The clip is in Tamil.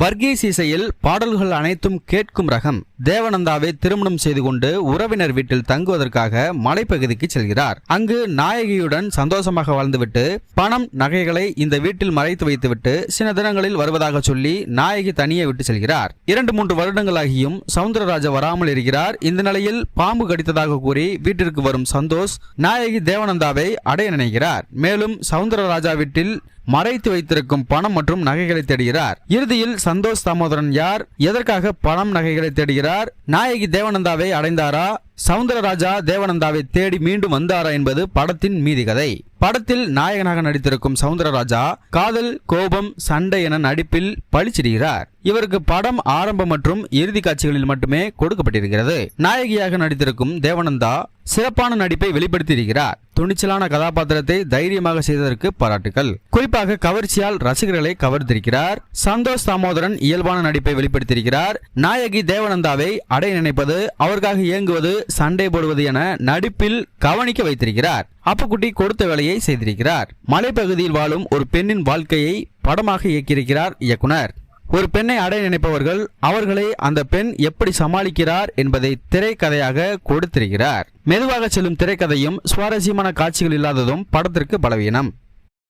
வர்கீஸ் இசையில் பாடல்கள் அனைத்தும் கேட்கும் ரகம். தேவநந்தாவை திருமணம் செய்து கொண்டு உறவினர் வீட்டில் தங்குவதற்காக மலைப்பகுதிக்கு செல்கிறார். அங்கு நாயகியுடன் சந்தோஷமாக வாழ்ந்துவிட்டு பணம் நகைகளை இந்த வீட்டில் மறைத்து வைத்துவிட்டு சில தினங்களில் வருவதாக சொல்லி நாயகி தனியே விட்டு செல்கிறார். 2-3 வருடங்களாகியும் சவுந்தரராஜா வராமல் இருக்கிறார். இந்த நிலையில் பாம்பு கடித்ததாக கூறி வீட்டிற்கு வரும் சந்தோஷ் நாயகி தேவநந்தாவை அடைய நினைக்கிறார். மேலும் சவுந்தரராஜா வீட்டில் மறைத்து வைத்திருக்கும் பணம் மற்றும் நகைகளை தேடுகிறார். இறுதியில் சந்தோஷ் தாமோதரன் யார், எதற்காக பணம் நகைகளை தேடுகிறார், நாயகி தேவநந்தாவை அடைந்தாரா, சவுந்தரராஜா தேவநந்தாவை தேடி மீண்டும் வந்தாரா என்பது படத்தின் மீதி கதை. படத்தில் நாயகனாக நடித்திருக்கும் சவுந்தரராஜா காதல், கோபம், சண்டை என நடிப்பில் பளிச்சிடுகிறார். இவருக்கு படம் ஆரம்பம் மற்றும் இறுதி காட்சிகளில் மட்டுமே கொடுக்கப்பட்டிருக்கிறது. நாயகியாக நடித்திருக்கும் தேவநந்தா சிறப்பான நடிப்பை வெளிப்படுத்தியிருக்கிறார். துணிச்சலான கதாபாத்திரத்தை தைரியமாக செய்ததற்கு பாராட்டுகள். குறிப்பாக கவர்ச்சியால் ரசிகர்களை கவர்ந்திருக்கிறார். சந்தோஷ் தாமோதரன் இயல்பான நடிப்பை வெளிப்படுத்தியிருக்கிறார். நாயகி தேவநந்தாவை அடைய நினைப்பது, அவருக்காக இயங்குவது, சண்டை போடுவது என நடிப்பில் கவனிக்க வைத்திருக்கிறார். அப்புக்குட்டி கொடுத்த வேலையை செய்திருக்கிறார். மலைப்பகுதியில் வாழும் ஒரு பெண்ணின் வாழ்க்கையை படமாக இயக்கியிருக்கிறார் இயக்குனர். ஒரு பெண்ணை அடைய நினைப்பவர்கள் அவர்களை அந்த பெண் எப்படி சமாளிக்கிறார் என்பதை திரைக்கதையாக கொடுத்திருக்கிறார். மெதுவாக செல்லும் திரைக்கதையும் சுவாரஸ்யமான காட்சிகள் இல்லாததும் படத்திற்கு பலவீனம்.